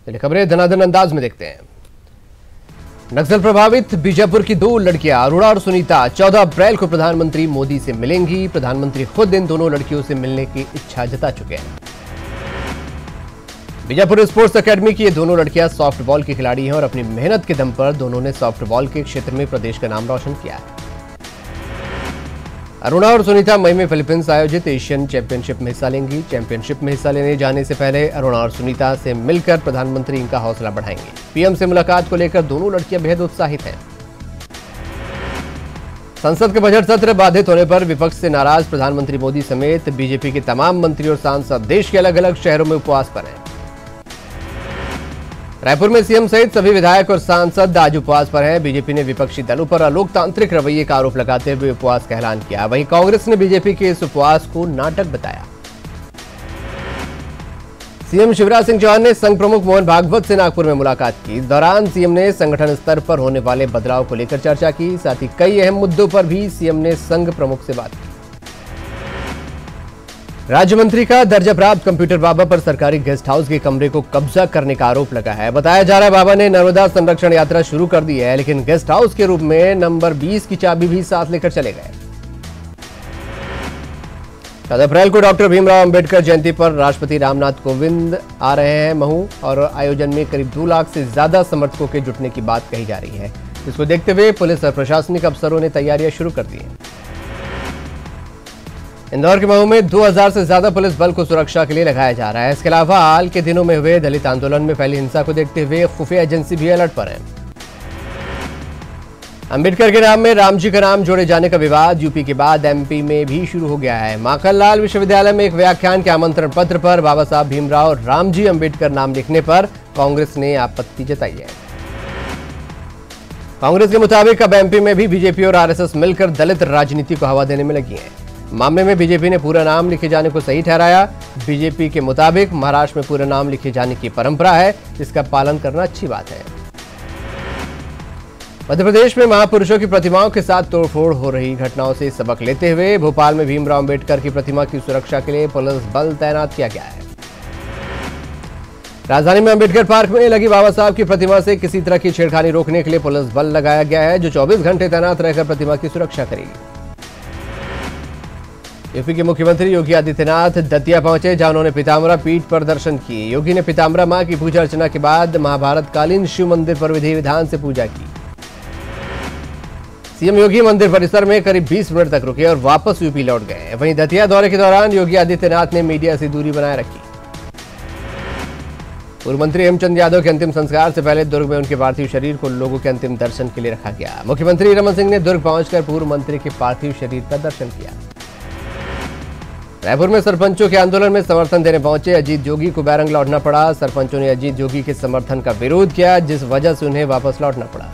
चलिए खबरें धनाधन अंदाज में देखते हैं। नक्सल प्रभावित बीजापुर की दो लड़कियां अरुणा और सुनीता 14 अप्रैल को प्रधानमंत्री मोदी से मिलेंगी। प्रधानमंत्री खुद इन दोनों लड़कियों से मिलने की इच्छा जता चुके हैं। बीजापुर स्पोर्ट्स अकेडमी की ये दोनों लड़कियां सॉफ्टबॉल की खिलाड़ी हैं और अपनी मेहनत के दम पर दोनों ने सॉफ्टबॉल के क्षेत्र में प्रदेश का नाम रोशन किया है। अरुणा और सुनीता मई में फिलीपींस आयोजित एशियन चैंपियनशिप में हिस्सा लेंगी। चैंपियनशिप में हिस्सा लेने जाने से पहले अरुणा और सुनीता से मिलकर प्रधानमंत्री इनका हौसला बढ़ाएंगे। पीएम से मुलाकात को लेकर दोनों लड़कियां बेहद उत्साहित हैं। संसद के बजट सत्र बाधित होने पर विपक्ष से नाराज प्रधानमंत्री मोदी समेत बीजेपी के तमाम मंत्री और सांसद देश के अलग अलग शहरों में उपवास पर हैं। रायपुर में सीएम सहित सभी विधायक और सांसद आज उपवास पर हैं। बीजेपी ने विपक्षी दलों पर अलोकतांत्रिक रवैये का आरोप लगाते हुए उपवास का ऐलान किया। वहीं कांग्रेस ने बीजेपी के इस उपवास को नाटक बताया। सीएम शिवराज सिंह चौहान ने संघ प्रमुख मोहन भागवत से नागपुर में मुलाकात की। इस दौरान सीएम ने संगठन स्तर पर होने वाले बदलाव को लेकर चर्चा की। साथ ही कई अहम मुद्दों पर भी सीएम ने संघ प्रमुख से बात की। राज्य मंत्री का दर्जा प्राप्त कंप्यूटर बाबा पर सरकारी गेस्ट हाउस के कमरे को कब्जा करने का आरोप लगा है। बताया जा रहा है बाबा ने नर्मदा संरक्षण यात्रा शुरू कर दी है, लेकिन गेस्ट हाउस के रूप में नंबर 20 की चाबी भी साथ लेकर चले गए। 14 अप्रैल को डॉक्टर भीमराव अंबेडकर जयंती पर राष्ट्रपति रामनाथ कोविंद आ रहे हैं महू और आयोजन में करीब 2 लाख से ज्यादा समर्थकों के जुटने की बात कही जा रही है। इसको देखते हुए पुलिस और प्रशासनिक अफसरों ने तैयारियां शुरू कर दी हैं। इंदौर के महू में 2000 से ज्यादा पुलिस बल को सुरक्षा के लिए लगाया जा रहा है। इसके अलावा हाल के दिनों में हुए दलित आंदोलन में फैली हिंसा को देखते हुए खुफिया एजेंसी भी अलर्ट पर है। अंबेडकर के नाम में रामजी का नाम जोड़े जाने का विवाद यूपी के बाद एमपी में भी शुरू हो गया है। माखनलाल विश्वविद्यालय में एक व्याख्यान के आमंत्रण पत्र पर बाबा साहब भीमराव रामजी अंबेडकर नाम लिखने पर कांग्रेस ने आपत्ति जताई है। कांग्रेस के मुताबिक अब एमपी में भी बीजेपी और आरएसएस मिलकर दलित राजनीति को हवा देने में लगी है। मामले में बीजेपी ने पूरा नाम लिखे जाने को सही ठहराया। बीजेपी के मुताबिक महाराष्ट्र में पूरा नाम लिखे जाने की परंपरा है, जिसका पालन करना अच्छी बात है। मध्य प्रदेश में महापुरुषों की प्रतिमाओं के साथ तोड़फोड़ हो रही घटनाओं से सबक लेते हुए भोपाल में भीमराव अंबेडकर की प्रतिमा की सुरक्षा के लिए पुलिस बल तैनात किया गया है। राजधानी में अंबेडकर पार्क में लगी बाबा साहब की प्रतिमा से किसी तरह की छेड़खानी रोकने के लिए पुलिस बल लगाया गया है, जो 24 घंटे तैनात रहकर प्रतिमा की सुरक्षा करेगी। यूपी के मुख्यमंत्री योगी आदित्यनाथ दतिया पहुंचे, जहां उन्होंने पीताम्बरा पीठ पर दर्शन किए। योगी ने पीताम्बरा मां की पूजा अर्चना के बाद महाभारत कालीन शिव मंदिर पर विधि विधान से पूजा की। सीएम योगी मंदिर परिसर में करीब 20 मिनट तक रुके और वापस यूपी लौट गए। वहीं दतिया दौरे के दौरान योगी आदित्यनाथ ने मीडिया से दूरी बनाए रखी। पूर्व मंत्री हेमचंद यादव के अंतिम संस्कार से पहले दुर्ग में उनके पार्थिव शरीर को लोगों के अंतिम दर्शन के लिए रखा गया। मुख्यमंत्री रमन सिंह ने दुर्ग पहुंचकर पूर्व मंत्री के पार्थिव शरीर का दर्शन किया। रायपुर में सरपंचों के आंदोलन में समर्थन देने पहुंचे अजीत जोगी को बैरंग लौटना पड़ा। सरपंचों ने अजीत जोगी के समर्थन का विरोध किया, जिस वजह से उन्हें वापस लौटना पड़ा।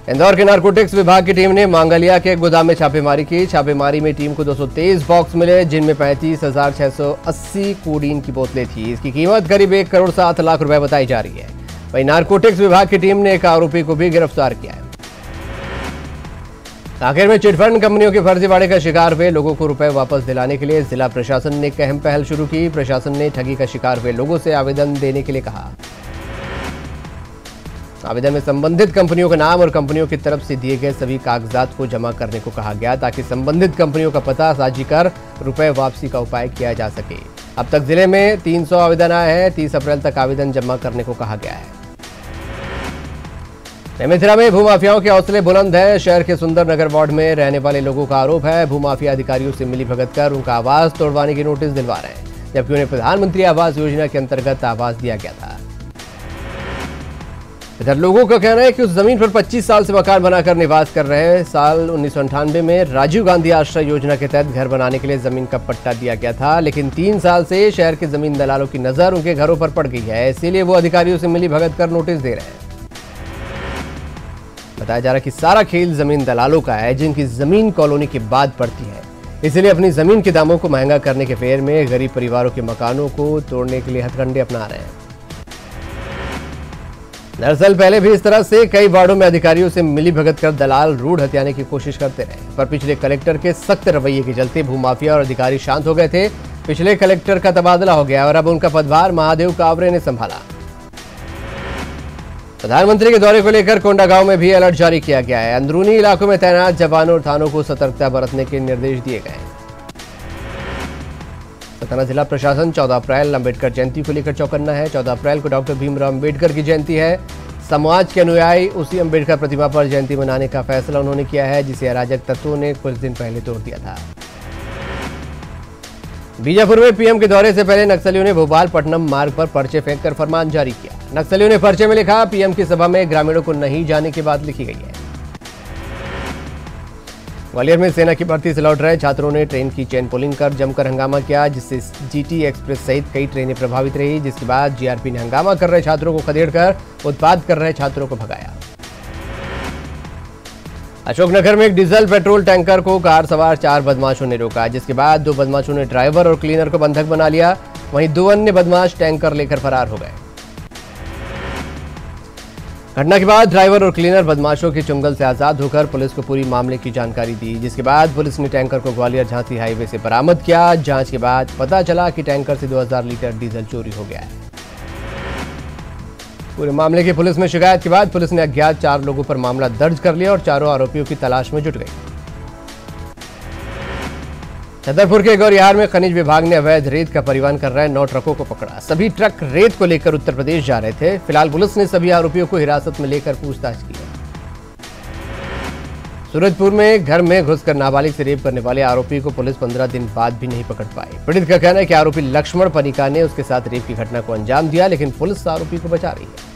इंदौर के नारकोटिक्स विभाग की टीम ने मांगलिया के एक गोदाम में छापेमारी की। छापेमारी में टीम को 223 बॉक्स मिले, जिनमें 35,680 कोडीन की बोतलें थी। इसकी कीमत करीब 1 करोड़ 7 लाख रुपए बताई जा रही है। वहीं नारकोटिक्स विभाग की टीम ने एक आरोपी को भी गिरफ्तार किया है। आखिर में चिटफंड कंपनियों के फर्जीवाड़े का शिकार हुए लोगों को रुपए वापस दिलाने के लिए जिला प्रशासन ने एक अहम पहल शुरू की। प्रशासन ने ठगी का शिकार हुए लोगों से आवेदन देने के लिए कहा। आवेदन में संबंधित कंपनियों का नाम और कंपनियों की तरफ से दिए गए सभी कागजात को जमा करने को कहा गया, ताकि संबंधित कंपनियों का पता साझी कर रुपए वापसी का उपाय किया जा सके। अब तक जिले में 300 आवेदन आए हैं। 30 अप्रैल तक आवेदन जमा करने को कहा गया है। मिथिला में भूमाफियाओं के हौसले बुलंद है। शहर के सुंदर नगर वार्ड में रहने वाले लोगों का आरोप है भूमाफिया अधिकारियों से मिलीभगत कर उनका आवास तोड़वाने की नोटिस दिलवा रहे हैं, जबकि उन्हें प्रधानमंत्री आवास योजना के अंतर्गत आवास दिया गया था। इधर लोगों का कहना है कि उस जमीन पर 25 साल से मकान बनाकर निवास कर रहे हैं। साल 1998 में राजीव गांधी आश्रय योजना के तहत घर बनाने के लिए जमीन का पट्टा दिया गया था, लेकिन 3 साल से शहर के जमीन दलालों की नजर उनके घरों पर पड़ गई है। इसीलिए वो अधिकारियों से मिलीभगत कर नोटिस दे रहे हैं। बताया जा रहा है कि सारा खेल जमीन दलालों का है, जिनकी जमीन कॉलोनी के बाद पड़ती है। इसलिए अपनी जमीन के दामों को महंगा करने के फेर में गरीब परिवारों के मकानों को तोड़ने के लिए हथकंडे अपना रहे हैं। दरअसल पहले भी इस तरह से कई वार्डों में अधिकारियों से मिलीभगत कर दलाल रूढ़ हथियाने की कोशिश करते रहे, पर पिछले कलेक्टर के सख्त रवैये के चलते भूमाफिया और अधिकारी शांत हो गए थे। पिछले कलेक्टर का तबादला हो गया और अब उनका पदभार महादेव कावरे ने संभाला। प्रधानमंत्री के दौरे को लेकर कोंडागांव में भी अलर्ट जारी किया गया है। अंदरूनी इलाकों में तैनात जवानों और थानों को सतर्कता बरतने के निर्देश दिए गए हैं। सतना जिला प्रशासन 14 अप्रैल अंबेडकर जयंती को लेकर चौकन्ना है। 14 अप्रैल को डॉक्टर भीमराव अंबेडकर की जयंती है। समाज के अनुयायी उसी अंबेडकर प्रतिमा पर जयंती मनाने का फैसला उन्होंने किया है, जिसे अराजक तत्वों ने कुछ दिन पहले तोड़ दिया था। बीजापुर में पीएम के दौरे से पहले नक्सलियों ने भोपाल-पटनम मार्ग पर पर्चे फेंककर फरमान जारी किया। नक्सलियों ने पर्चे में लिखा, पीएम की सभा में ग्रामीणों को नहीं जाने की बात लिखी गई है। ग्वालियर में सेना की भर्ती से लौट रहे छात्रों ने ट्रेन की चेन पुलिंग कर जमकर हंगामा किया, जिससे जीटी एक्सप्रेस सहित कई ट्रेनें प्रभावित रही। जिसके बाद जीआरपी ने हंगामा कर रहे छात्रों को खदेड़कर उत्पात कर रहे छात्रों को भगाया। अशोकनगर में एक डीजल पेट्रोल टैंकर को कार सवार 4 बदमाशों ने रोका, जिसके बाद 2 बदमाशों ने ड्राइवर और क्लीनर को बंधक बना लिया। वहीं 2 अन्य बदमाश टैंकर लेकर फरार हो गए। घटना के बाद ड्राइवर और क्लीनर बदमाशों के चुंगल से आजाद होकर पुलिस को पूरी मामले की जानकारी दी, जिसके बाद पुलिस ने टैंकर को ग्वालियर झांसी हाईवे से बरामद किया। जांच के बाद पता चला कि टैंकर से 2000 लीटर डीजल चोरी हो गया है। पूरे मामले की पुलिस में शिकायत के बाद पुलिस ने अज्ञात 4 लोगों पर मामला दर्ज कर लिया और चारों आरोपियों की तलाश में जुट गई। छतरपुर के गौरिहार में खनिज विभाग ने अवैध रेत का परिवहन कर रहे 9 ट्रकों को पकड़ा। सभी ट्रक रेत को लेकर उत्तर प्रदेश जा रहे थे। फिलहाल पुलिस ने सभी आरोपियों को हिरासत में लेकर पूछताछ की है। सूरजपुर में घर में घुसकर नाबालिग से रेप करने वाले आरोपी को पुलिस 15 दिन बाद भी नहीं पकड़ पाई। पीड़ित का कहना है कि आरोपी लक्ष्मण पनिका ने उसके साथ रेप की घटना को अंजाम दिया, लेकिन पुलिस आरोपी को बचा रही है।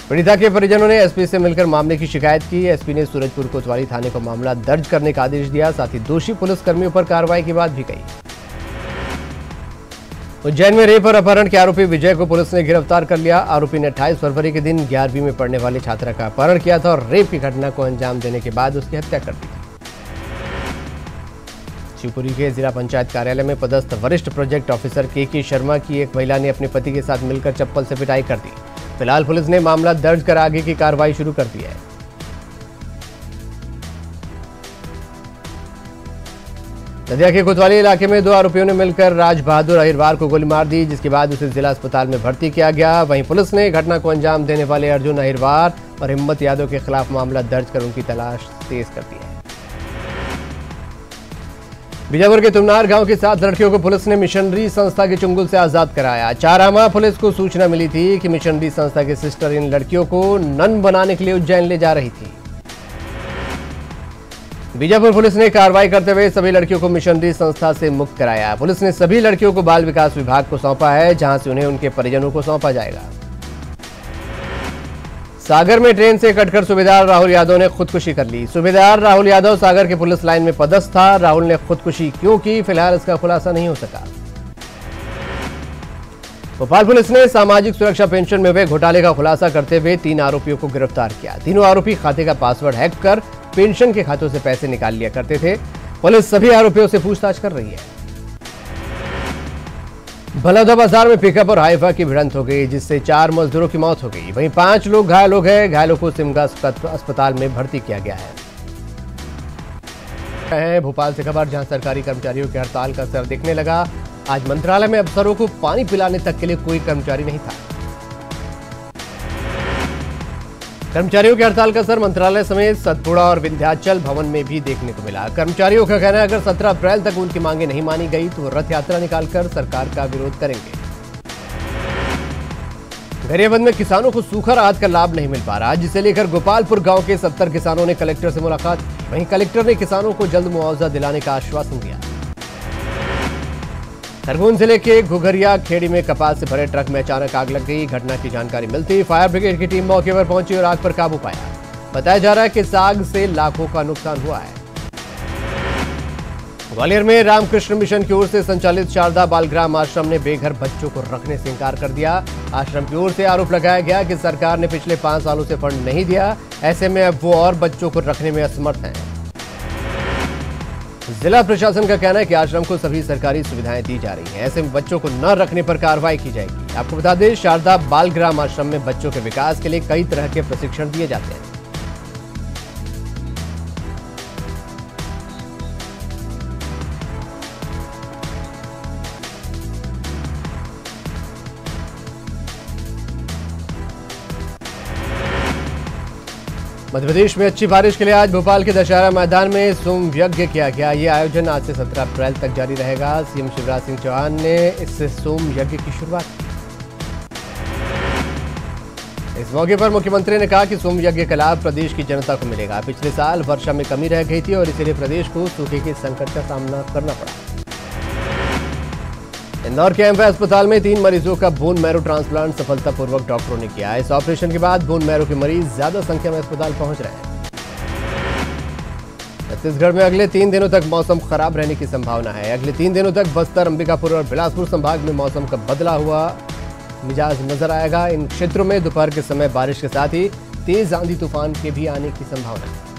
पीड़िता के परिजनों ने एसपी से मिलकर मामले की शिकायत की। एसपी ने सूरजपुर कोतवाली थाने को मामला दर्ज करने का आदेश दिया। साथ ही दोषी पुलिसकर्मियों पर कार्रवाई की बात भी कही। उज्जैन में रेप और अपहरण के आरोपी विजय को पुलिस ने गिरफ्तार कर लिया। आरोपी ने 28 फरवरी के दिन 11वीं में पढ़ने वाली छात्रा का अपहरण किया था और रेप की घटना को अंजाम देने के बाद उसकी हत्या कर दी थी। शिवपुरी के जिला पंचायत कार्यालय में पदस्थ वरिष्ठ प्रोजेक्ट ऑफिसर के शर्मा की एक महिला ने अपने पति के साथ मिलकर चप्पल से पिटाई कर दी। फिलहाल पुलिस ने मामला दर्ज कर आगे की कार्रवाई शुरू कर दी है। नदिया के कोतवाली इलाके में 2 आरोपियों ने मिलकर राज बहादुर अहिरवार को गोली मार दी, जिसके बाद उसे जिला अस्पताल में भर्ती किया गया। वहीं पुलिस ने घटना को अंजाम देने वाले अर्जुन अहिरवार और हिम्मत यादव के खिलाफ मामला दर्ज कर उनकी तलाश तेज कर दी है। बीजापुर के तुमनार गांव की 7 लड़कियों को पुलिस ने मिशनरी संस्था के चुंगल से आजाद कराया। चारामा पुलिस को सूचना मिली थी कि मिशनरी संस्था की सिस्टर इन लड़कियों को नन बनाने के लिए उज्जैन ले जा रही थी। बीजापुर पुलिस ने कार्रवाई करते हुए सभी लड़कियों को मिशनरी संस्था से मुक्त कराया। पुलिस ने सभी लड़कियों को बाल विकास विभाग को सौंपा है, जहां से उन्हें उनके परिजनों को सौंपा जाएगा। सागर में ट्रेन से कटकर सूबेदार राहुल यादव ने खुदकुशी कर ली। सूबेदार राहुल यादव सागर के पुलिस लाइन में पदस्थ था। राहुल ने खुदकुशी क्यों की, फिलहाल इसका खुलासा नहीं हो सका। भोपाल पुलिस ने सामाजिक सुरक्षा पेंशन में हुए घोटाले का खुलासा करते हुए 3 आरोपियों को गिरफ्तार किया। तीनों आरोपी खाते का पासवर्ड हैक कर पेंशन के खातों से पैसे निकाल लिया करते थे। पुलिस सभी आरोपियों से पूछताछ कर रही है। बलौदा बाजार में पिकअप और हाइफा की भिड़ंत हो गई, जिससे 4 मजदूरों की मौत हो गई। वहीं 5 लोग घायल हो गए। घायलों को सिमगा अस्पताल में भर्ती किया गया है। भोपाल से खबर, जहां सरकारी कर्मचारियों की हड़ताल का असर दिखने लगा। आज मंत्रालय में अफसरों को पानी पिलाने तक के लिए कोई कर्मचारी नहीं था। कर्मचारियों की हड़ताल का असर मंत्रालय समेत सतपुड़ा और विंध्याचल भवन में भी देखने को मिला। कर्मचारियों का कहना है अगर 17 अप्रैल तक उनकी मांगे नहीं मानी गई तो रथ यात्रा निकालकर सरकार का विरोध करेंगे। गरियाबंद में किसानों को सूखा राहत का लाभ नहीं मिल पा रहा, जिसे लेकर गोपालपुर गांव के 70 किसानों ने कलेक्टर से मुलाकात की। वहीं कलेक्टर ने किसानों को जल्द मुआवजा दिलाने का आश्वासन दिया। खरगोन जिले के घुघरिया खेड़ी में कपास से भरे ट्रक में अचानक आग लग गई। घटना की जानकारी मिलती फायर ब्रिगेड की टीम मौके पर पहुंची और आग पर काबू पाया। बताया जा रहा है कि इस आग से लाखों का नुकसान हुआ है। ग्वालियर में रामकृष्ण मिशन की ओर से संचालित शारदा बालग्राम आश्रम ने बेघर बच्चों को रखने से इंकार कर दिया। आश्रम की ओर से आरोप लगाया गया कि सरकार ने पिछले 5 सालों से फंड नहीं दिया, ऐसे में अब वो और बच्चों को रखने में असमर्थ हैं। जिला प्रशासन का कहना है कि आश्रम को सभी सरकारी सुविधाएं दी जा रही हैं, ऐसे में बच्चों को न रखने पर कार्रवाई की जाएगी। आपको बता दें, शारदा बालग्राम आश्रम में बच्चों के विकास के लिए कई तरह के प्रशिक्षण दिए जाते हैं। मध्य प्रदेश में अच्छी बारिश के लिए आज भोपाल के दशहरा मैदान में सोम यज्ञ किया गया। ये आयोजन आज से 17 अप्रैल तक जारी रहेगा। सीएम शिवराज सिंह चौहान ने इस सोम यज्ञ की शुरुआत की। इस मौके पर मुख्यमंत्री ने कहा कि सोम यज्ञ का लाभ प्रदेश की जनता को मिलेगा। पिछले साल वर्षा में कमी रह गई थी और इसीलिए प्रदेश को सूखे के संकट का सामना करना पड़ा। इंदौर के एमवे अस्पताल में 3 मरीजों का बोन मैरो ट्रांसप्लांट सफलतापूर्वक डॉक्टरों ने किया। इस ऑपरेशन के बाद बोन मैरो के मरीज ज्यादा संख्या में अस्पताल पहुंच रहे हैं। छत्तीसगढ़ में अगले 3 दिनों तक मौसम खराब रहने की संभावना है। अगले 3 दिनों तक बस्तर, अंबिकापुर और बिलासपुर संभाग में मौसम का बदला हुआ मिजाज नजर आएगा। इन क्षेत्रों में दोपहर के समय बारिश के साथ ही तेज आंधी तूफान के भी आने की संभावना है।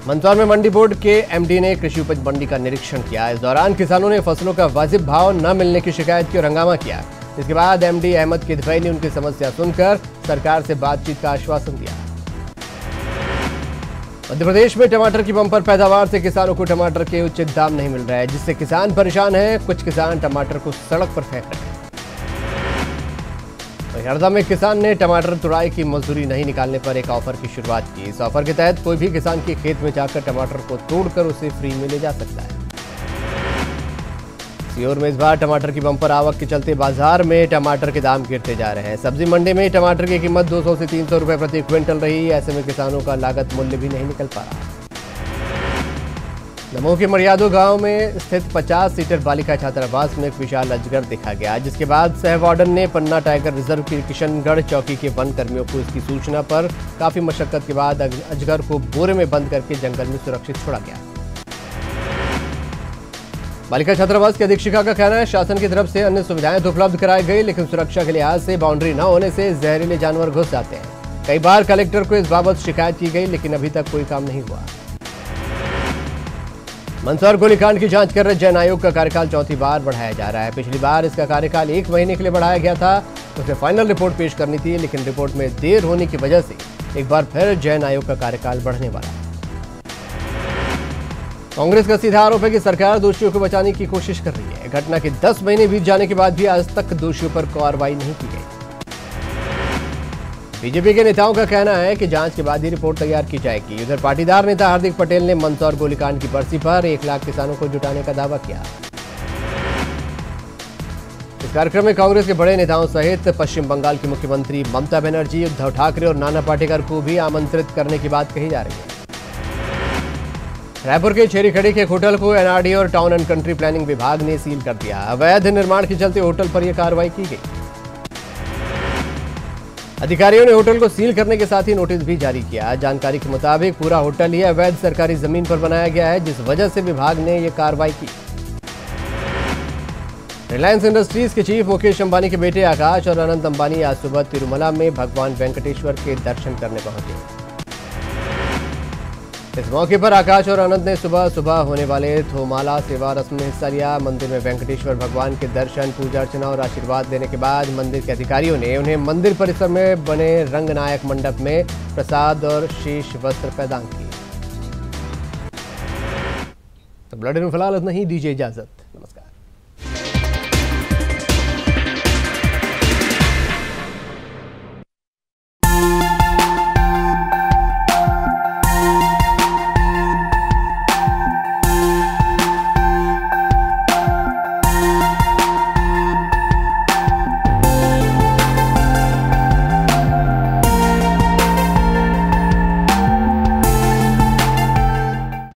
मंदसौर में मंडी बोर्ड के एमडी ने कृषि उपज मंडी का निरीक्षण किया। इस दौरान किसानों ने फसलों का वाजिब भाव न मिलने की शिकायत की और हंगामा किया। इसके बाद एमडी अहमद किदवई ने उनकी समस्या सुनकर सरकार से बातचीत का आश्वासन दिया। मध्य प्रदेश में टमाटर की बम्पर पैदावार से किसानों को टमाटर के उचित दाम नहीं मिल रहा है, जिससे किसान परेशान है। कुछ किसान टमाटर को सड़क पर फेंक रहे हैं। हरदा में किसान ने टमाटर तुड़ाई की मजदूरी नहीं निकालने पर एक ऑफर की शुरुआत की। इस ऑफर के तहत कोई भी किसान के खेत में जाकर टमाटर को तोड़कर उसे फ्री में ले जा सकता है। सीहोर में इस बार टमाटर की बम्पर आवक के चलते बाजार में टमाटर के दाम गिरते जा रहे हैं। सब्जी मंडी में टमाटर की कीमत 200 से 300 रुपए प्रति क्विंटल रही। ऐसे में किसानों का लागत मूल्य भी नहीं निकल पा रहा। दमोह के मरियादो गांव में स्थित 50 सीटर बालिका छात्रावास में एक विशाल अजगर देखा गया, जिसके बाद सह वार्डन ने पन्ना टाइगर रिजर्व की किशनगढ़ चौकी के वन कर्मियों को इसकी सूचना पर काफी मशक्कत के बाद अजगर को बोरे में बंद करके जंगल में सुरक्षित छोड़ा गया। बालिका छात्रावास की अधीक्षिका का कहना है, शासन की तरफ से अन्य सुविधाएं तो उपलब्ध कराई गई, लेकिन सुरक्षा के लिहाज से बाउंड्री न होने से जहरीले जानवर घुस जाते हैं। कई बार कलेक्टर को इस बाबत शिकायत की गई, लेकिन अभी तक कोई काम नहीं हुआ। मंदसौर गोलीकांड की जांच कर रहे जैन आयोग का कार्यकाल चौथी बार बढ़ाया जा रहा है। पिछली बार इसका कार्यकाल 1 महीने के लिए बढ़ाया गया था। उसे फाइनल रिपोर्ट पेश करनी थी, लेकिन रिपोर्ट में देर होने की वजह से एक बार फिर जैन आयोग का कार्यकाल बढ़ने वाला है। कांग्रेस का सीधा आरोप है कि सरकार दोषियों को बचाने की कोशिश कर रही है। घटना के 10 महीने बीत जाने के बाद भी आज तक दोषियों पर कार्रवाई नहीं की गई। बीजेपी के नेताओं का कहना है कि जांच के बाद ही रिपोर्ट तैयार की जाएगी। उधर पाटीदार नेता हार्दिक पटेल ने मंदसौर गोलीकांड की बरसी पर 1 लाख किसानों को जुटाने का दावा किया। इस कार्यक्रम में कांग्रेस के बड़े नेताओं सहित पश्चिम बंगाल की मुख्यमंत्री ममता बनर्जी, उद्धव ठाकरे और नाना पाटेकर को भी आमंत्रित करने की बात कही जा रही है। रायपुर के छेरीखड़ी के एक होटल को एनआरडी और टाउन एंड कंट्री प्लानिंग विभाग ने सील कर दिया। अवैध निर्माण के चलते होटल पर यह कार्रवाई की गई। अधिकारियों ने होटल को सील करने के साथ ही नोटिस भी जारी किया। जानकारी के मुताबिक पूरा होटल ही अवैध सरकारी जमीन पर बनाया गया है, जिस वजह से विभाग ने यह कार्रवाई की। रिलायंस इंडस्ट्रीज के चीफ मुकेश अंबानी के बेटे आकाश और अनंत अंबानी आज सुबह तिरुमला में भगवान वेंकटेश्वर के दर्शन करने पहुंचे। इस मौके पर आकाश और अनंत ने सुबह सुबह होने वाले थोमाला सेवा रस्म में हिस्सा लिया। मंदिर में वेंकटेश्वर भगवान के दर्शन, पूजा अर्चना और आशीर्वाद देने के बाद मंदिर के अधिकारियों ने उन्हें मंदिर परिसर में बने रंगनायक मंडप में प्रसाद और शेष वस्त्र प्रदान किए। तो बुलेटिन में फिलहाल इतना ही, दीजिए इजाजत।